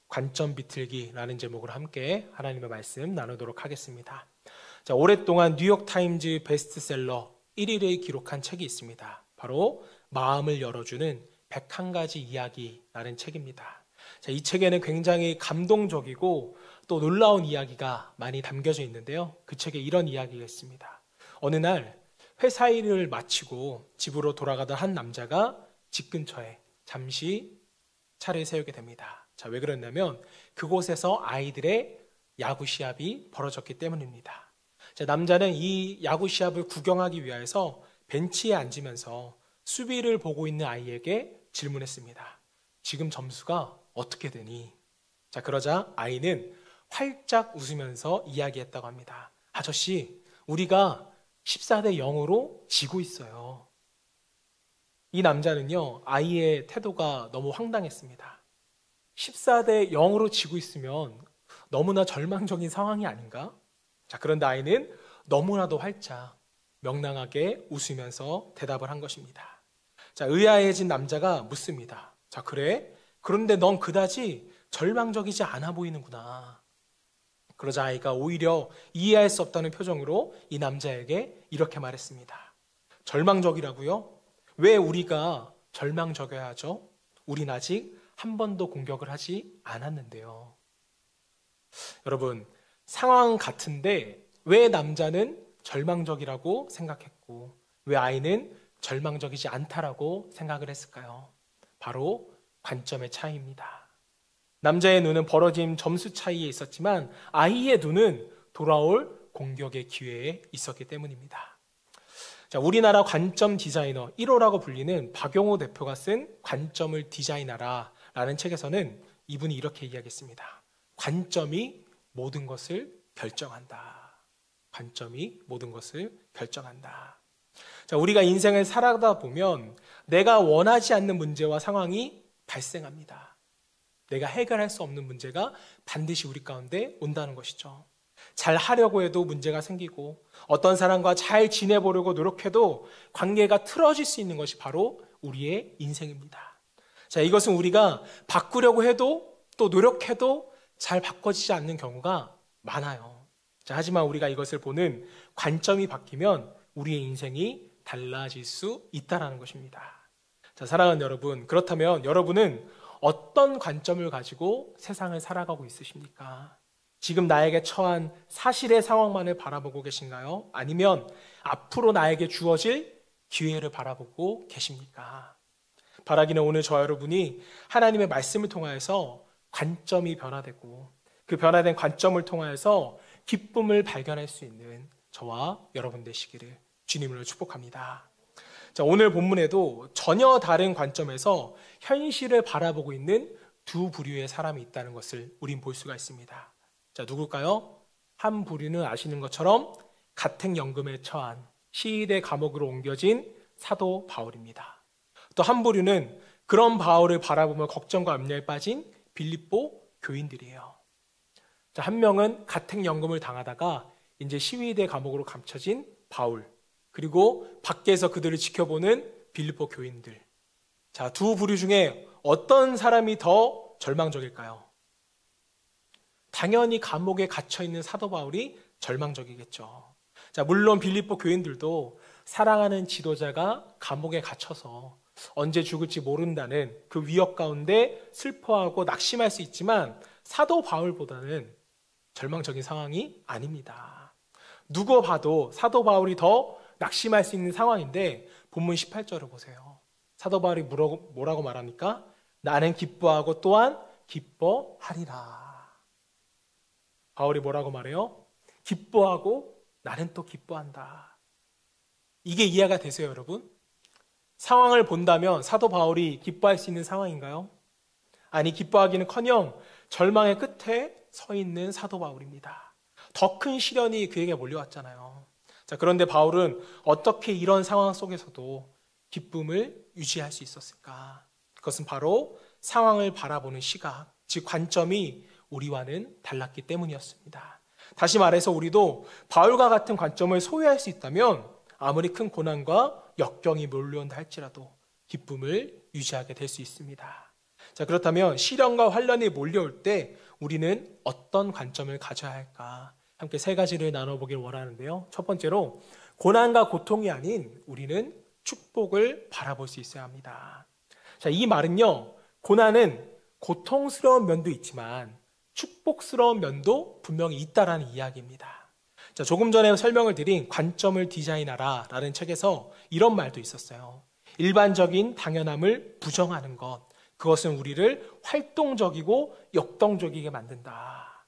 관점 비틀기라는 제목으로 함께 하나님의 말씀 나누도록 하겠습니다. 자, 오랫동안 뉴욕타임즈 베스트셀러 1위를 기록한 책이 있습니다. 바로 마음을 열어주는 101가지 이야기라는 책입니다. 자, 이 책에는 굉장히 감동적이고 또 놀라운 이야기가 많이 담겨져 있는데요. 그 책에 이런 이야기가 있습니다. 어느 날 회사 일을 마치고 집으로 돌아가던 한 남자가 집 근처에 잠시 차를 세우게 됩니다. 자, 왜 그랬냐면 그곳에서 아이들의 야구 시합이 벌어졌기 때문입니다. 자, 남자는 이 야구 시합을 구경하기 위해서 벤치에 앉으면서 수비를 보고 있는 아이에게 질문했습니다. 지금 점수가 어떻게 되니? 자, 그러자 아이는 활짝 웃으면서 이야기했다고 합니다. 아저씨, 우리가 14대 0으로 지고 있어요. 이 남자는요, 아이의 태도가 너무 황당했습니다. 14대 0으로 지고 있으면 너무나 절망적인 상황이 아닌가? 자, 그런데 아이는 너무나도 활짝 명랑하게 웃으면서 대답을 한 것입니다. 자, 의아해진 남자가 묻습니다. 자, 그래? 그런데 넌 그다지 절망적이지 않아 보이는구나. 그러자 아이가 오히려 이해할 수 없다는 표정으로 이 남자에게 이렇게 말했습니다. 절망적이라고요? 왜 우리가 절망적이어야 하죠? 우린 아직 한 번도 공격을 하지 않았는데요. 여러분, 상황 같은데 왜 남자는 절망적이라고 생각했고 왜 아이는 절망적이지 않다라고 생각을 했을까요? 바로 관점의 차이입니다. 남자의 눈은 벌어진 점수 차이에 있었지만 아이의 눈은 돌아올 공격의 기회에 있었기 때문입니다. 자, 우리나라 관점 디자이너 1호라고 불리는 박용호 대표가 쓴 관점을 디자인하라 라는 책에서는 이분이 이렇게 이야기했습니다. 관점이 모든 것을 결정한다. 관점이 모든 것을 결정한다. 자, 우리가 인생을 살아가다 보면 내가 원하지 않는 문제와 상황이 발생합니다. 내가 해결할 수 없는 문제가 반드시 우리 가운데 온다는 것이죠. 잘 하려고 해도 문제가 생기고 어떤 사람과 잘 지내보려고 노력해도 관계가 틀어질 수 있는 것이 바로 우리의 인생입니다. 자, 이것은 우리가 바꾸려고 해도 또 노력해도 잘 바꿔지지 않는 경우가 많아요. 자, 하지만 우리가 이것을 보는 관점이 바뀌면 우리의 인생이 달라질 수 있다는 것입니다. 자, 사랑하는 여러분, 그렇다면 여러분은 어떤 관점을 가지고 세상을 살아가고 있으십니까? 지금 나에게 처한 사실의 상황만을 바라보고 계신가요? 아니면 앞으로 나에게 주어질 기회를 바라보고 계십니까? 바라기는 오늘 저와 여러분이 하나님의 말씀을 통하여서 관점이 변화되고 그 변화된 관점을 통하여서 기쁨을 발견할 수 있는 저와 여러분 되시기를 주님으로 축복합니다. 자, 오늘 본문에도 전혀 다른 관점에서 현실을 바라보고 있는 두 부류의 사람이 있다는 것을 우린 볼 수가 있습니다. 자, 누굴까요? 한 부류는 아시는 것처럼 가택연금에 처한 시위대 감옥으로 옮겨진 사도 바울입니다. 또 한 부류는 그런 바울을 바라보며 걱정과 염려에 빠진 빌립보 교인들이에요. 자, 한 명은 가택연금을 당하다가 이제 시위대 감옥으로 감춰진 바울, 그리고 밖에서 그들을 지켜보는 빌립보 교인들. 자, 두 부류 중에 어떤 사람이 더 절망적일까요? 당연히 감옥에 갇혀있는 사도 바울이 절망적이겠죠. 자, 물론 빌립보 교인들도 사랑하는 지도자가 감옥에 갇혀서 언제 죽을지 모른다는 그 위협 가운데 슬퍼하고 낙심할 수 있지만 사도 바울보다는 절망적인 상황이 아닙니다. 누구 봐도 사도 바울이 더 낙심할 수 있는 상황인데 본문 18절을 보세요. 사도 바울이 뭐라고 말합니까? 나는 기뻐하고 또한 기뻐하리라. 바울이 뭐라고 말해요? 기뻐하고 나는 또 기뻐한다. 이게 이해가 되세요, 여러분? 상황을 본다면 사도 바울이 기뻐할 수 있는 상황인가요? 아니, 기뻐하기는커녕 절망의 끝에 서 있는 사도 바울입니다. 더 큰 시련이 그에게 몰려왔잖아요. 자, 그런데 바울은 어떻게 이런 상황 속에서도 기쁨을 유지할 수 있었을까? 그것은 바로 상황을 바라보는 시각, 즉 관점이 우리와는 달랐기 때문이었습니다. 다시 말해서 우리도 바울과 같은 관점을 소유할 수 있다면 아무리 큰 고난과 역경이 몰려온다 할지라도 기쁨을 유지하게 될 수 있습니다. 자, 그렇다면 시련과 환난이 몰려올 때 우리는 어떤 관점을 가져야 할까? 함께 세 가지를 나눠보길 원하는데요. 첫 번째로 고난과 고통이 아닌 우리는 축복을 바라볼 수 있어야 합니다. 자, 이 말은요, 고난은 고통스러운 면도 있지만 축복스러운 면도 분명히 있다라는 이야기입니다. 자, 조금 전에 설명을 드린 관점을 디자인하라 라는 책에서 이런 말도 있었어요. 일반적인 당연함을 부정하는 것, 그것은 우리를 활동적이고 역동적이게 만든다.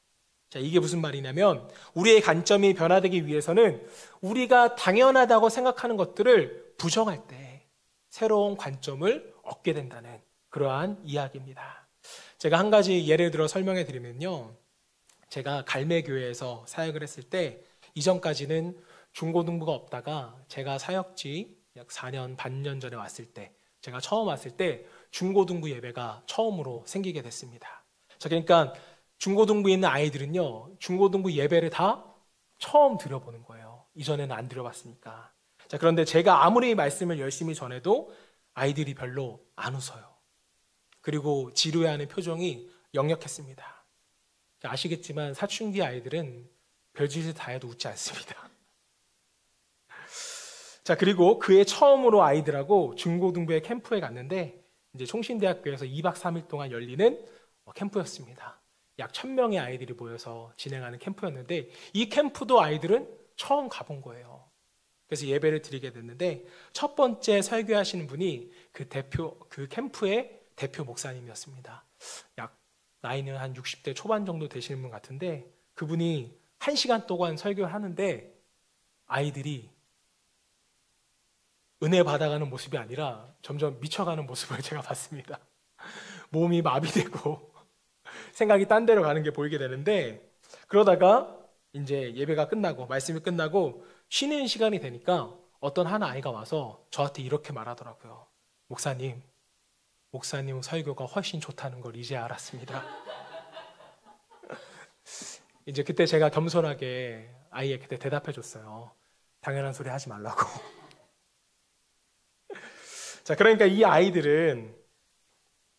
자, 이게 무슨 말이냐면 우리의 관점이 변화되기 위해서는 우리가 당연하다고 생각하는 것들을 부정할 때 새로운 관점을 얻게 된다는 그러한 이야기입니다. 제가 한 가지 예를 들어 설명해 드리면요. 제가 갈매교회에서 사역을 했을 때 이전까지는 중고등부가 없다가 제가 사역지 약 4년 반년 전에 왔을 때 제가 처음 왔을 때 중고등부 예배가 처음으로 생기게 됐습니다. 자, 그러니까 중고등부에 있는 아이들은요, 중고등부 예배를 다 처음 드려보는 거예요. 이전에는 안 드려봤으니까. 자, 그런데 제가 아무리 말씀을 열심히 전해도 아이들이 별로 안 웃어요. 그리고 지루해하는 표정이 역력했습니다. 아시겠지만 사춘기 아이들은 별짓을 다 해도 웃지 않습니다. 자, 그리고 그해 처음으로 아이들하고 중고등부의 캠프에 갔는데 이제 총신대학교에서 2박 3일 동안 열리는 캠프였습니다. 약 1000명의 아이들이 모여서 진행하는 캠프였는데 이 캠프도 아이들은 처음 가본 거예요. 그래서 예배를 드리게 됐는데 첫 번째 설교하시는 분이 그 캠프의 대표 목사님이었습니다. 약 나이는 한 60대 초반 정도 되시는 분 같은데 그분이 1시간 동안 설교를 하는데 아이들이 은혜 받아가는 모습이 아니라 점점 미쳐가는 모습을 제가 봤습니다. 몸이 마비되고 생각이 딴 데로 가는 게 보이게 되는데 그러다가 이제 예배가 끝나고 말씀이 끝나고 쉬는 시간이 되니까 어떤 한 아이가 와서 저한테 이렇게 말하더라고요. 목사님 설교가 훨씬 좋다는 걸 이제 알았습니다. 이제 그때 제가 겸손하게 아이에게 그때 대답해 줬어요. 당연한 소리 하지 말라고. 자, 그러니까 이 아이들은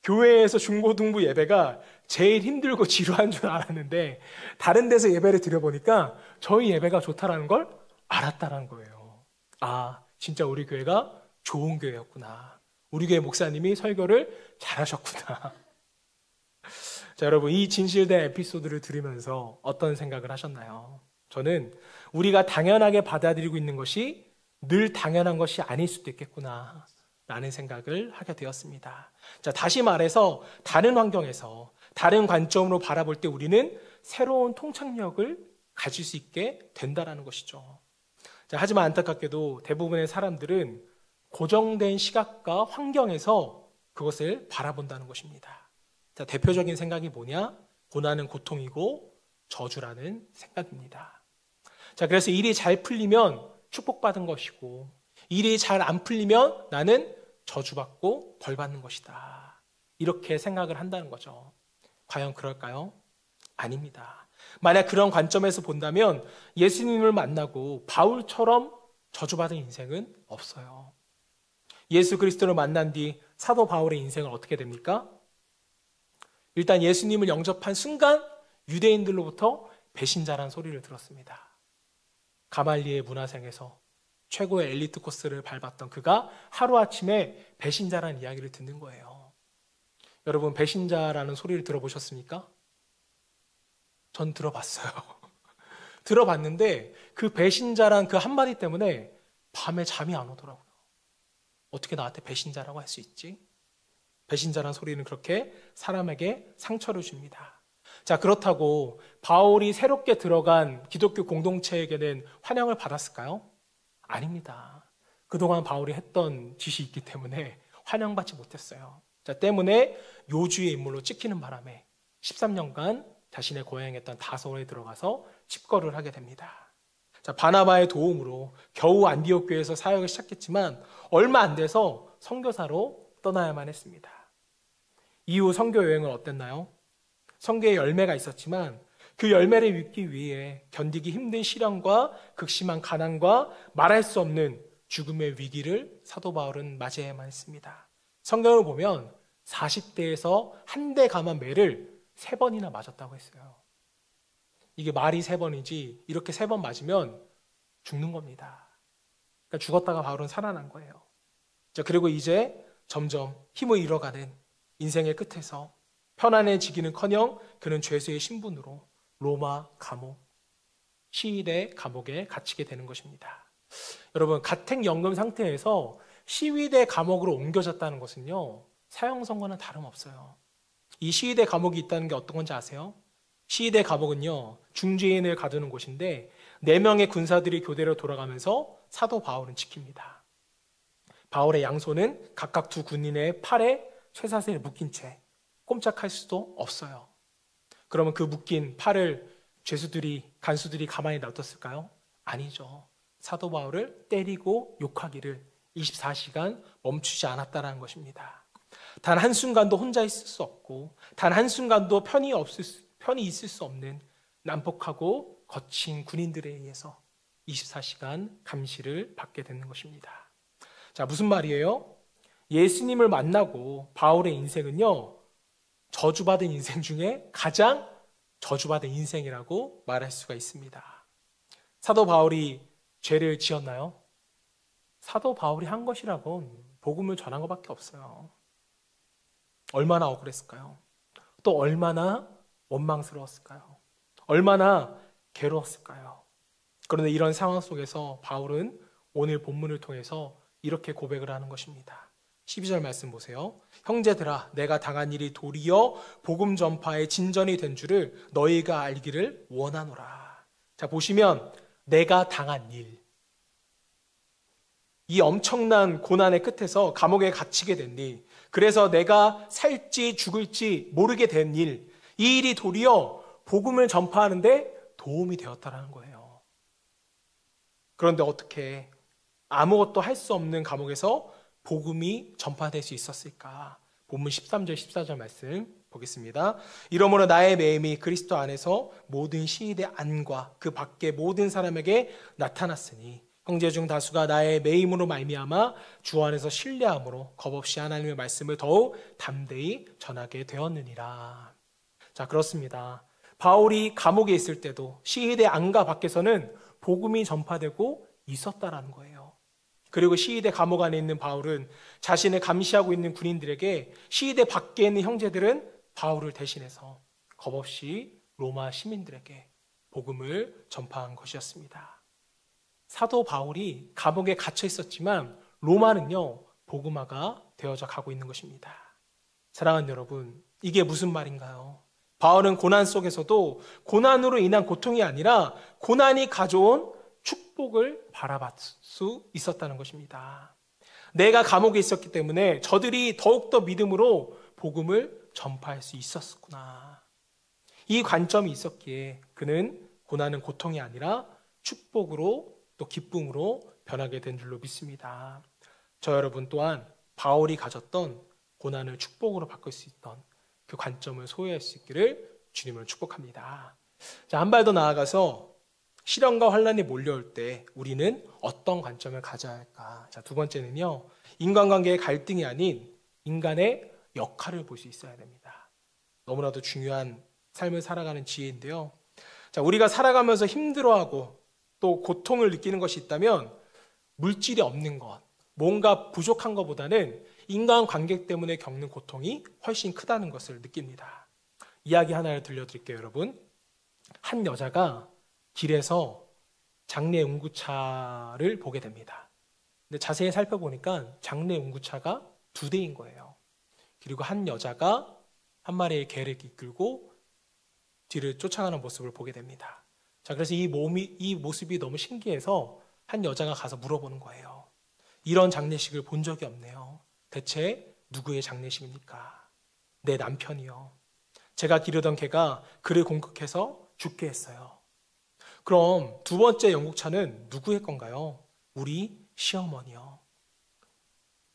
교회에서 중고등부 예배가 제일 힘들고 지루한 줄 알았는데 다른 데서 예배를 드려보니까 저희 예배가 좋다라는 걸 알았다는 거예요. 아, 진짜 우리 교회가 좋은 교회였구나. 우리 교회 목사님이 설교를 잘하셨구나. 자, 여러분, 이 진실된 에피소드를 들으면서 어떤 생각을 하셨나요? 저는 우리가 당연하게 받아들이고 있는 것이 늘 당연한 것이 아닐 수도 있겠구나 라는 생각을 하게 되었습니다. 자, 다시 말해서 다른 환경에서 다른 관점으로 바라볼 때 우리는 새로운 통찰력을 가질 수 있게 된다는 것이죠. 자, 하지만 안타깝게도 대부분의 사람들은 고정된 시각과 환경에서 그것을 바라본다는 것입니다. 자, 대표적인 생각이 뭐냐? 고난은 고통이고 저주라는 생각입니다. 자, 그래서 일이 잘 풀리면 축복받은 것이고 일이 잘 안 풀리면 나는 저주받고 벌받는 것이다. 이렇게 생각을 한다는 거죠. 과연 그럴까요? 아닙니다. 만약 그런 관점에서 본다면 예수님을 만나고 바울처럼 저주받은 인생은 없어요. 예수 그리스도를 만난 뒤 사도 바울의 인생은 어떻게 됩니까? 일단 예수님을 영접한 순간 유대인들로부터 배신자라는 소리를 들었습니다. 가말리의 문화생에서 최고의 엘리트 코스를 밟았던 그가 하루아침에 배신자라는 이야기를 듣는 거예요. 여러분, 배신자라는 소리를 들어보셨습니까? 전 들어봤어요. 들어봤는데 그 배신자란 그 한마디 때문에 밤에 잠이 안 오더라고요. 어떻게 나한테 배신자라고 할 수 있지? 배신자란 소리는 그렇게 사람에게 상처를 줍니다. 자, 그렇다고 바울이 새롭게 들어간 기독교 공동체에게는 환영을 받았을까요? 아닙니다. 그동안 바울이 했던 짓이 있기 때문에 환영받지 못했어요. 자, 때문에 요주의 인물로 찍히는 바람에 13년간 자신의 고향이었던 다소에 들어가서 집거를 하게 됩니다. 자, 바나바의 도움으로 겨우 안디옥 교회에서 사역을 시작했지만 얼마 안 돼서 선교사로 떠나야만 했습니다. 이후 선교 여행은 어땠나요? 선교의 열매가 있었지만 그 열매를 맺기 위해 견디기 힘든 시련과 극심한 가난과 말할 수 없는 죽음의 위기를 사도 바울은 맞이해야만 했습니다. 성경을 보면 40대에서 한 대 감한 매를 3번이나 맞았다고 했어요. 이게 말이 3번이지 이렇게 3번 맞으면 죽는 겁니다. 그러니까 죽었다가 바울은 살아난 거예요. 자, 그리고 이제 점점 힘을 잃어가는 인생의 끝에서 편안해지기는커녕 그는 죄수의 신분으로 로마 감옥, 시위대 감옥에 갇히게 되는 것입니다. 여러분, 가택연금 상태에서 시위대 감옥으로 옮겨졌다는 것은요, 사형 선고는 다름없어요. 이 시위대 감옥이 있다는 게 어떤 건지 아세요? 시위대 감옥은요, 중죄인을 가두는 곳인데 4명의 군사들이 교대로 돌아가면서 사도 바울은 지킵니다. 바울의 양손은 각각 2 군인의 팔에 쇠사슬에 묶인 채 꼼짝할 수도 없어요. 그러면 그 묶인 팔을 간수들이 가만히 놔뒀을까요? 아니죠. 사도 바울을 때리고 욕하기를 24시간 멈추지 않았다는 것입니다. 단 한순간도 혼자 있을 수 없고 단 한순간도 편히 있을 수 없는 난폭하고 거친 군인들에 의해서 24시간 감시를 받게 되는 것입니다. 자, 무슨 말이에요? 예수님을 만나고 바울의 인생은요, 저주받은 인생 중에 가장 저주받은 인생이라고 말할 수가 있습니다. 사도 바울이 죄를 지었나요? 사도 바울이 한 것이라곤 복음을 전한 것밖에 없어요. 얼마나 억울했을까요? 또 얼마나 원망스러웠을까요? 얼마나 괴로웠을까요? 그런데 이런 상황 속에서 바울은 오늘 본문을 통해서 이렇게 고백을 하는 것입니다. 12절 말씀 보세요. 형제들아, 내가 당한 일이 도리어 복음 전파의 진전이 된 줄을 너희가 알기를 원하노라. 자, 보시면 내가 당한 일, 이 엄청난 고난의 끝에서 감옥에 갇히게 된 일, 그래서 내가 살지 죽을지 모르게 된 일, 이 일이 도리어 복음을 전파하는데 도움이 되었다라는 거예요. 그런데 어떻게 아무것도 할 수 없는 감옥에서 복음이 전파될 수 있었을까? 본문 13절 14절 말씀 보겠습니다. 이러므로 나의 매임이 그리스도 안에서 모든 시위대 안과 그 밖의 모든 사람에게 나타났으니 형제 중 다수가 나의 매임으로 말미암아 주 안에서 신뢰함으로 겁없이 하나님의 말씀을 더욱 담대히 전하게 되었느니라. 자, 그렇습니다. 바울이 감옥에 있을 때도 시위대 안과 밖에서는 복음이 전파되고 있었다라는 거예요. 그리고 시위대 감옥 안에 있는 바울은 자신을 감시하고 있는 군인들에게 시위대 밖에 있는 형제들은 바울을 대신해서 겁없이 로마 시민들에게 복음을 전파한 것이었습니다. 사도 바울이 감옥에 갇혀 있었지만 로마는요, 복음화가 되어져 가고 있는 것입니다. 사랑하는 여러분, 이게 무슨 말인가요? 바울은 고난 속에서도 고난으로 인한 고통이 아니라 고난이 가져온 축복을 바라볼 수 있었다는 것입니다. 내가 감옥에 있었기 때문에 저들이 더욱더 믿음으로 복음을 전파할 수 있었구나. 이 관점이 있었기에 그는 고난은 고통이 아니라 축복으로 또 기쁨으로 변하게 된 줄로 믿습니다. 저 여러분 또한 바울이 가졌던 고난을 축복으로 바꿀 수 있던 그 관점을 소유할 수 있기를 주님을 축복합니다. 자, 한 발 더 나아가서 시련과 환난이 몰려올 때 우리는 어떤 관점을 가져야 할까? 자, 2번째는요. 인간관계의 갈등이 아닌 인간의 역할을 볼 수 있어야 됩니다. 너무나도 중요한 삶을 살아가는 지혜인데요. 자, 우리가 살아가면서 힘들어하고 또 고통을 느끼는 것이 있다면 물질이 없는 것, 뭔가 부족한 것보다는 인간관계 때문에 겪는 고통이 훨씬 크다는 것을 느낍니다. 이야기 하나를 들려드릴게요, 여러분. 한 여자가 길에서 장례 운구차를 보게 됩니다. 근데 자세히 살펴보니까 장례 운구차가 2대인 거예요. 그리고 한 여자가 한 마리의 개를 이끌고 뒤를 쫓아가는 모습을 보게 됩니다. 자, 그래서 이 모습이 너무 신기해서 한 여자가 가서 물어보는 거예요. 이런 장례식을 본 적이 없네요. 대체 누구의 장례식입니까? 내 남편이요. 제가 기르던 개가 그를 공격해서 죽게 했어요. 그럼 2번째 영국차는 누구의 건가요? 우리 시어머니요.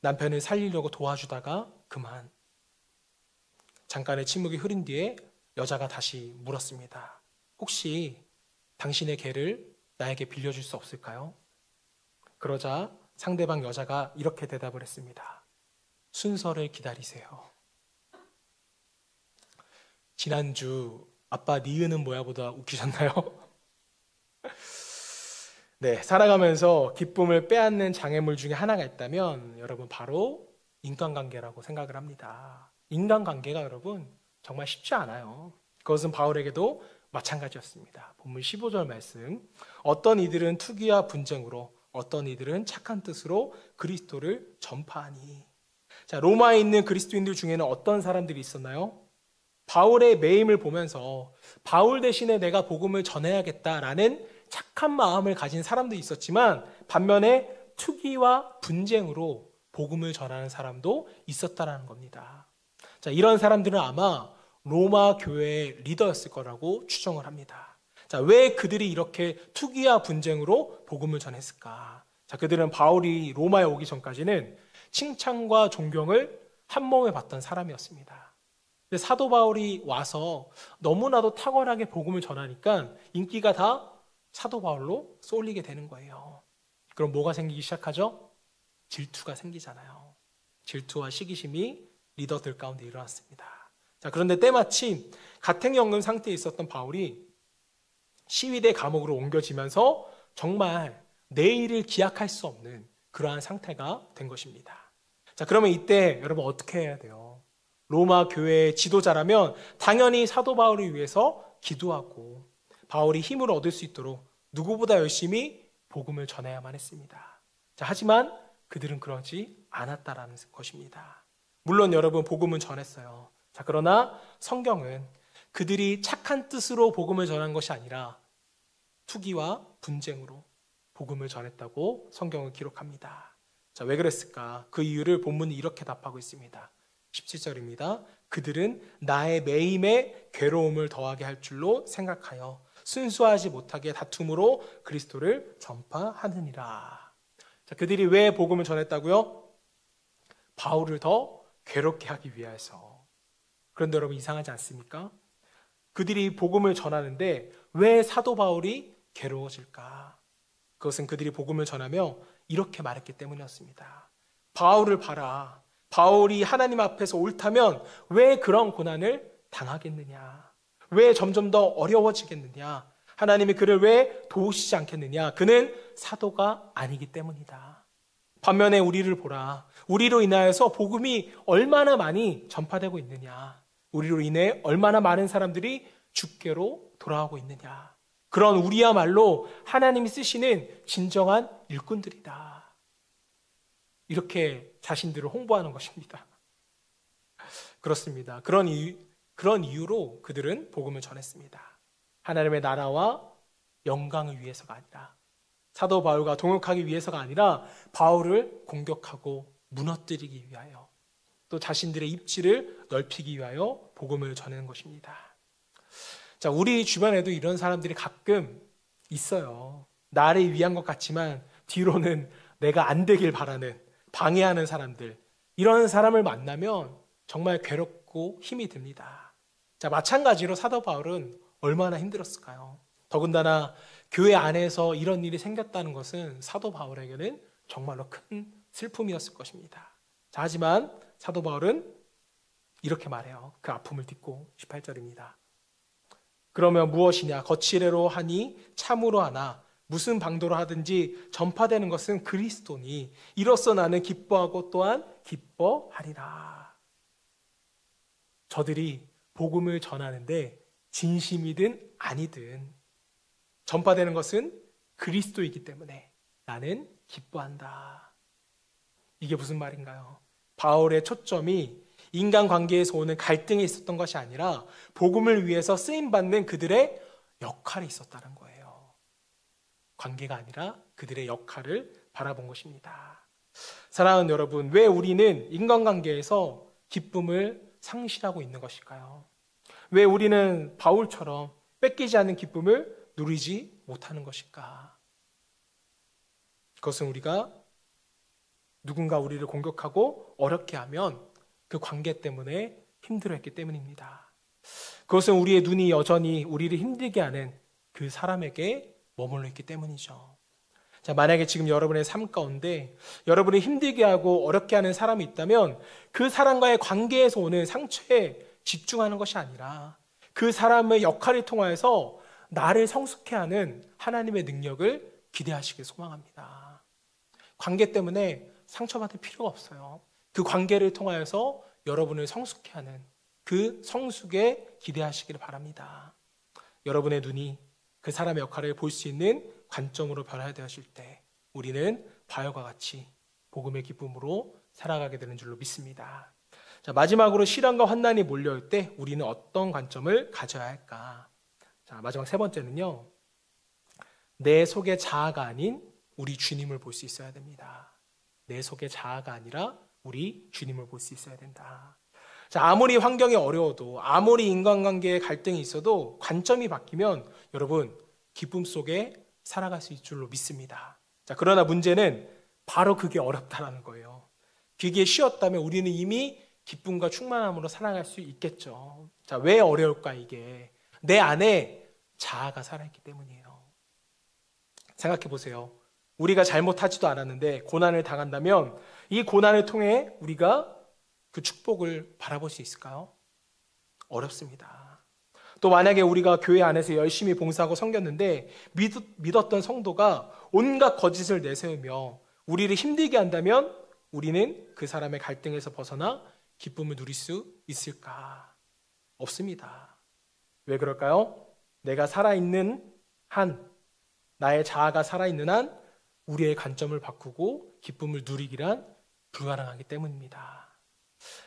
남편을 살리려고 도와주다가 그만. 잠깐의 침묵이 흐른 뒤에 여자가 다시 물었습니다. 혹시 당신의 개를 나에게 빌려줄 수 없을까요? 그러자 상대방 여자가 이렇게 대답을 했습니다. 순서를 기다리세요. 지난주 아빠 니은은 뭐야 보다 웃기셨나요? 네, 살아가면서 기쁨을 빼앗는 장애물 중에 하나가 있다면 여러분 바로 인간관계라고 생각을 합니다. 인간관계가 여러분 정말 쉽지 않아요. 그것은 바울에게도 마찬가지였습니다. 본문 15절 말씀. 어떤 이들은 투기와 분쟁으로, 어떤 이들은 착한 뜻으로 그리스도를 전파하니. 자, 로마에 있는 그리스도인들 중에는 어떤 사람들이 있었나요? 바울의 매임을 보면서 바울 대신에 내가 복음을 전해야겠다라는 착한 마음을 가진 사람도 있었지만 반면에 투기와 분쟁으로 복음을 전하는 사람도 있었다라는 겁니다. 자, 이런 사람들은 아마 로마 교회의 리더였을 거라고 추정을 합니다. 자, 왜 그들이 이렇게 투기와 분쟁으로 복음을 전했을까? 자, 그들은 바울이 로마에 오기 전까지는 칭찬과 존경을 한 몸에 받던 사람이었습니다. 근데 사도 바울이 와서 너무나도 탁월하게 복음을 전하니까 인기가 다 사도 바울로 쏠리게 되는 거예요. 그럼 뭐가 생기기 시작하죠? 질투가 생기잖아요. 질투와 시기심이 리더들 가운데 일어났습니다. 자, 그런데 때마침 가택연금 상태에 있었던 바울이 시위대 감옥으로 옮겨지면서 정말 내일을 기약할 수 없는 그러한 상태가 된 것입니다. 자, 그러면 이때 여러분 어떻게 해야 돼요? 로마 교회의 지도자라면 당연히 사도 바울을 위해서 기도하고 바울이 힘을 얻을 수 있도록 누구보다 열심히 복음을 전해야만 했습니다. 자, 하지만 그들은 그러지 않았다라는 것입니다. 물론 여러분 복음은 전했어요. 자, 그러나 성경은 그들이 착한 뜻으로 복음을 전한 것이 아니라 투기와 분쟁으로 복음을 전했다고 성경은 기록합니다. 자, 왜 그랬을까? 그 이유를 본문이 이렇게 답하고 있습니다. 17절입니다. 그들은 나의 매임에 괴로움을 더하게 할 줄로 생각하여 순수하지 못하게 다툼으로 그리스도를 전파하느니라. 자, 그들이 왜 복음을 전했다고요? 바울을 더 괴롭게 하기 위해서. 그런데 여러분 이상하지 않습니까? 그들이 복음을 전하는데 왜 사도 바울이 괴로워질까? 그것은 그들이 복음을 전하며 이렇게 말했기 때문이었습니다. 바울을 봐라. 바울이 하나님 앞에서 옳다면 왜 그런 고난을 당하겠느냐? 왜 점점 더 어려워지겠느냐? 하나님이 그를 왜 도우시지 않겠느냐? 그는 사도가 아니기 때문이다. 반면에 우리를 보라. 우리로 인하여서 복음이 얼마나 많이 전파되고 있느냐? 우리로 인해 얼마나 많은 사람들이 주께로 돌아오고 있느냐? 그런 우리야말로 하나님이 쓰시는 진정한 일꾼들이다. 이렇게 자신들을 홍보하는 것입니다. 그렇습니다. 그런 이유로 그들은 복음을 전했습니다. 하나님의 나라와 영광을 위해서가 아니라, 사도 바울과 동역하기 위해서가 아니라 바울을 공격하고 무너뜨리기 위하여, 또 자신들의 입지를 넓히기 위하여 복음을 전하는 것입니다. 자, 우리 주변에도 이런 사람들이 가끔 있어요. 나를 위한 것 같지만 뒤로는 내가 안 되길 바라는, 방해하는 사람들. 이런 사람을 만나면 정말 괴롭고 힘이 듭니다. 자, 마찬가지로 사도 바울은 얼마나 힘들었을까요? 더군다나 교회 안에서 이런 일이 생겼다는 것은 사도 바울에게는 정말로 큰 슬픔이었을 것입니다. 자, 하지만 사도 바울은 이렇게 말해요. 그 아픔을 딛고 18절입니다. 그러면 무엇이냐? 거칠애로 하니 참으로 하나 무슨 방도로 하든지 전파되는 것은 그리스도니 이로써 나는 기뻐하고 또한 기뻐하리라. 저들이 복음을 전하는데 진심이든 아니든 전파되는 것은 그리스도이기 때문에 나는 기뻐한다. 이게 무슨 말인가요? 바울의 초점이 인간관계에서 오는 갈등에 있었던 것이 아니라 복음을 위해서 쓰임받는 그들의 역할이 있었다는 거예요. 관계가 아니라 그들의 역할을 바라본 것입니다. 사랑하는 여러분, 왜 우리는 인간관계에서 기쁨을 상실하고 있는 것일까요? 왜 우리는 바울처럼 뺏기지 않는 기쁨을 누리지 못하는 것일까? 그것은 우리가 누군가 우리를 공격하고 어렵게 하면 그 관계 때문에 힘들어했기 때문입니다. 그것은 우리의 눈이 여전히 우리를 힘들게 하는 그 사람에게 머물러 있기 때문이죠. 자, 만약에 지금 여러분의 삶 가운데 여러분이 힘들게 하고 어렵게 하는 사람이 있다면 그 사람과의 관계에서 오는 상처에 집중하는 것이 아니라 그 사람의 역할을 통하여서 나를 성숙해 하는 하나님의 능력을 기대하시길 소망합니다. 관계 때문에 상처받을 필요가 없어요. 그 관계를 통하여서 여러분을 성숙해 하는 그 성숙에 기대하시기를 바랍니다. 여러분의 눈이 그 사람의 역할을 볼 수 있는 관점으로 변화되어질 때 우리는 바울과 같이 복음의 기쁨으로 살아가게 되는 줄로 믿습니다. 자, 마지막으로 시련과 환난이 몰려올 때 우리는 어떤 관점을 가져야 할까? 자, 마지막 세 번째는요. 내 속의 자아가 아닌 우리 주님을 볼 수 있어야 됩니다. 내 속의 자아가 아니라 우리 주님을 볼 수 있어야 된다. 자, 아무리 환경이 어려워도 아무리 인간관계에 갈등이 있어도 관점이 바뀌면 여러분 기쁨 속에 살아갈 수 있을 줄로 믿습니다. 자, 그러나 문제는 바로 그게 어렵다라는 거예요. 그게 쉬웠다면 우리는 이미 기쁨과 충만함으로 살아갈 수 있겠죠. 자, 왜 어려울까 이게? 내 안에 자아가 살아있기 때문이에요. 생각해 보세요. 우리가 잘못하지도 않았는데 고난을 당한다면 이 고난을 통해 우리가 그 축복을 바라볼 수 있을까요? 어렵습니다. 또 만약에 우리가 교회 안에서 열심히 봉사하고 섬겼는데 믿었던 성도가 온갖 거짓을 내세우며 우리를 힘들게 한다면 우리는 그 사람의 갈등에서 벗어나 기쁨을 누릴 수 있을까? 없습니다. 왜 그럴까요? 내가 살아있는 한, 나의 자아가 살아있는 한 우리의 관점을 바꾸고 기쁨을 누리기란 불가능하기 때문입니다.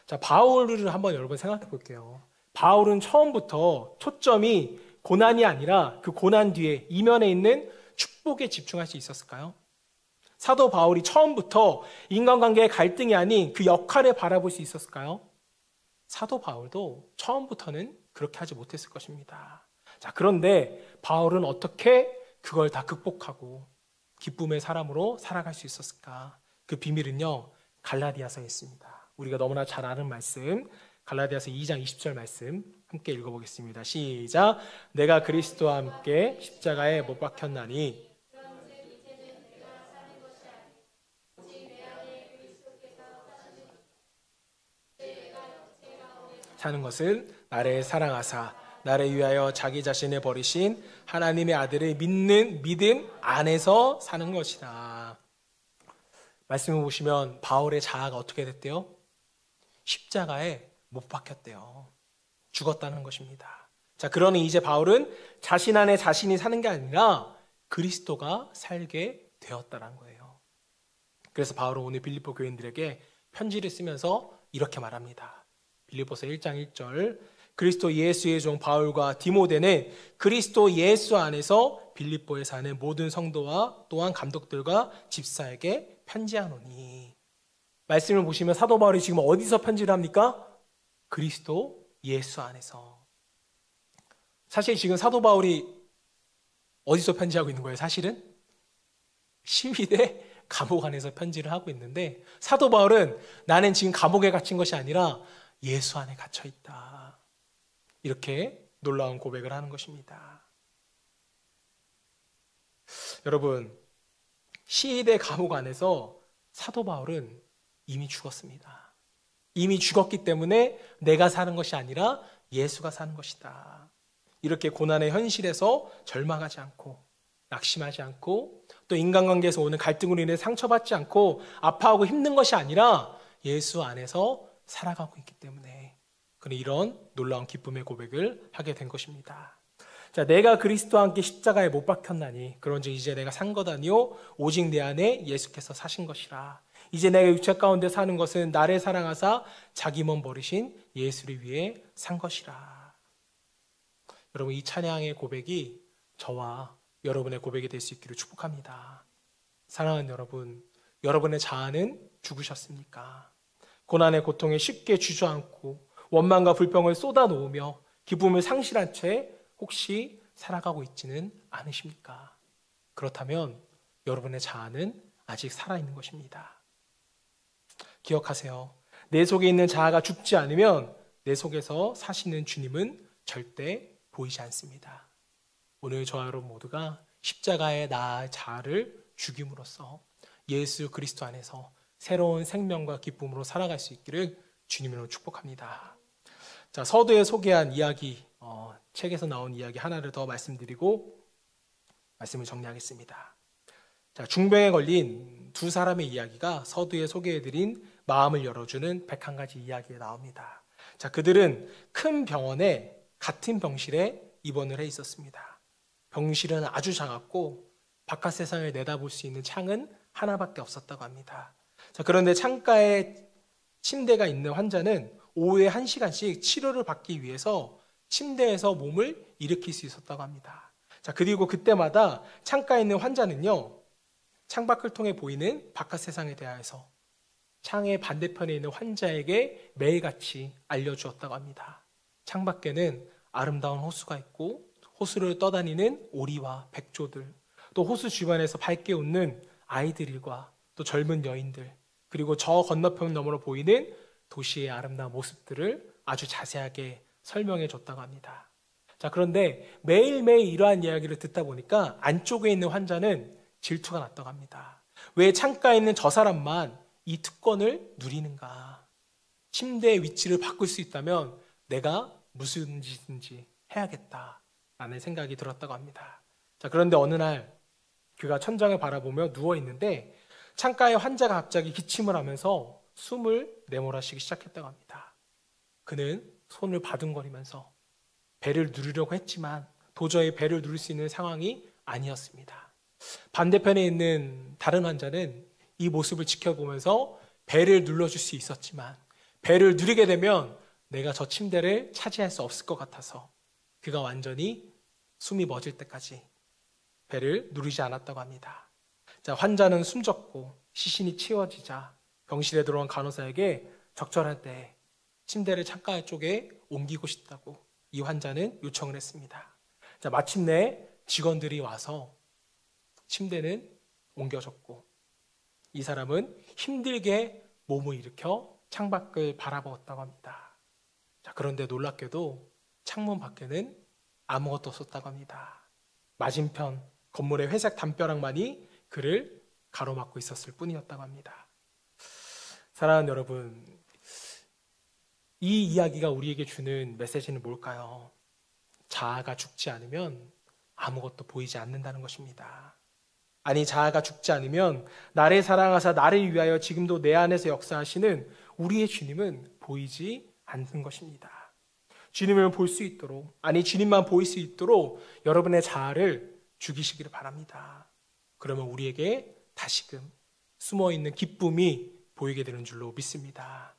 자, 바울을 한번 여러분 생각해 볼게요. 바울은 처음부터 초점이 고난이 아니라 그 고난 뒤에 이면에 있는 축복에 집중할 수 있었을까요? 사도 바울이 처음부터 인간관계의 갈등이 아닌 그 역할을 바라볼 수 있었을까요? 사도 바울도 처음부터는 그렇게 하지 못했을 것입니다. 자, 그런데 바울은 어떻게 그걸 다 극복하고 기쁨의 사람으로 살아갈 수 있었을까? 그 비밀은요, 갈라디아서에 있습니다. 우리가 너무나 잘 아는 말씀, 갈라디아서 2장 20절 말씀 함께 읽어보겠습니다. 시작. 내가 그리스도와 함께 십자가에 못 박혔나니 사는 것은 나를 사랑하사 나를 위하여 자기 자신을 버리신 하나님의 아들을 믿는 믿음 안에서 사는 것이다. 말씀을 보시면 바울의 자아가 어떻게 됐대요? 십자가에 못 박혔대요. 죽었다는 것입니다. 자, 그러니 이제 바울은 자신 안에 자신이 사는 게 아니라 그리스도가 살게 되었다는 거예요. 그래서 바울은 오늘 빌립보 교인들에게 편지를 쓰면서 이렇게 말합니다. 빌립보서 1장 1절 그리스도 예수의 종 바울과 디모데는 그리스도 예수 안에서 빌립보에 사는 모든 성도와 또한 감독들과 집사에게 편지하노니. 말씀을 보시면 사도 바울이 지금 어디서 편지를 합니까? 그리스도 예수 안에서. 사실 지금 사도 바울이 어디서 편지하고 있는 거예요? 사실은 시위대 감옥 안에서 편지를 하고 있는데 사도 바울은 나는 지금 감옥에 갇힌 것이 아니라 예수 안에 갇혀 있다. 이렇게 놀라운 고백을 하는 것입니다. 여러분, 시위대 감옥 안에서 사도 바울은 이미 죽었습니다. 이미 죽었기 때문에 내가 사는 것이 아니라 예수가 사는 것이다. 이렇게 고난의 현실에서 절망하지 않고 낙심하지 않고 또 인간관계에서 오는 갈등으로 인해 상처받지 않고 아파하고 힘든 것이 아니라 예수 안에서 살아가고 있기 때문에 그는 이런 놀라운 기쁨의 고백을 하게 된 것입니다. 자, 내가 그리스도와 함께 십자가에 못 박혔나니 그런즉 이제 내가 산 것 아니요 오직 내 안에 예수께서 사신 것이라. 이제 내가 육체 가운데 사는 것은 나를 사랑하사 자기 몸 버리신 예수를 위해 산 것이라. 여러분, 이 찬양의 고백이 저와 여러분의 고백이 될 수 있기를 축복합니다. 사랑하는 여러분, 여러분의 자아는 죽으셨습니까? 고난의 고통에 쉽게 주저앉고 원망과 불평을 쏟아놓으며 기쁨을 상실한 채 혹시 살아가고 있지는 않으십니까? 그렇다면 여러분의 자아는 아직 살아있는 것입니다. 기억하세요. 내 속에 있는 자아가 죽지 않으면 내 속에서 사시는 주님은 절대 보이지 않습니다. 오늘 저와 여러분 모두가 십자가의 나의 자아를 죽임으로써 예수 그리스도 안에서 새로운 생명과 기쁨으로 살아갈 수 있기를 주님으로 축복합니다. 자, 서두에 소개한 이야기 책에서 나온 이야기 하나를 더 말씀드리고 말씀을 정리하겠습니다. 자, 중병에 걸린 두 사람의 이야기가 서두에 소개해드린 마음을 열어주는 101가지 이야기에 나옵니다. 자, 그들은 큰 병원에 같은 병실에 입원을 해 있었습니다. 병실은 아주 작았고 바깥 세상을 내다볼 수 있는 창은 하나밖에 없었다고 합니다. 자, 그런데 창가에 침대가 있는 환자는 오후에 1시간씩 치료를 받기 위해서 침대에서 몸을 일으킬 수 있었다고 합니다. 자, 그리고 그때마다 창가에 있는 환자는요, 창밖을 통해 보이는 바깥 세상에 대하여서 창의 반대편에 있는 환자에게 매일같이 알려주었다고 합니다. 창밖에는 아름다운 호수가 있고 호수를 떠다니는 오리와 백조들, 또 호수 주변에서 밝게 웃는 아이들과 또 젊은 여인들, 그리고 저 건너편 너머로 보이는 도시의 아름다운 모습들을 아주 자세하게 설명해 줬다고 합니다. 자, 그런데 매일매일 이러한 이야기를 듣다 보니까 안쪽에 있는 환자는 질투가 났다고 합니다. 왜 창가에 있는 저 사람만 이 특권을 누리는가? 침대의 위치를 바꿀 수 있다면 내가 무슨 짓인지 해야겠다라는 생각이 들었다고 합니다. 자, 그런데 어느 날 그가 천장을 바라보며 누워 있는데 창가에 환자가 갑자기 기침을 하면서 숨을 내몰아쉬기 시작했다고 합니다. 그는 손을 바둥거리면서 배를 누르려고 했지만 도저히 배를 누를 수 있는 상황이 아니었습니다. 반대편에 있는 다른 환자는 이 모습을 지켜보면서 배를 눌러줄 수 있었지만 배를 누리게 되면 내가 저 침대를 차지할 수 없을 것 같아서 그가 완전히 숨이 멎을 때까지 배를 누르지 않았다고 합니다. 자, 환자는 숨졌고 시신이 치워지자 병실에 들어온 간호사에게 적절할 때 침대를 창가 쪽에 옮기고 싶다고 이 환자는 요청을 했습니다. 자, 마침내 직원들이 와서 침대는 옮겨졌고 이 사람은 힘들게 몸을 일으켜 창밖을 바라보았다고 합니다. 자, 그런데 놀랍게도 창문 밖에는 아무것도 없었다고 합니다. 맞은편 건물의 회색 담벼락만이 그를 가로막고 있었을 뿐이었다고 합니다. 사랑하는 여러분, 이 이야기가 우리에게 주는 메시지는 뭘까요? 자아가 죽지 않으면 아무것도 보이지 않는다는 것입니다. 아니, 자아가 죽지 않으면 나를 사랑하사 나를 위하여 지금도 내 안에서 역사하시는 우리의 주님은 보이지 않는 것입니다. 주님을 볼 수 있도록, 아니 주님만 보일 수 있도록 여러분의 자아를 죽이시기를 바랍니다. 그러면 우리에게 다시금 숨어있는 기쁨이 보이게 되는 줄로 믿습니다.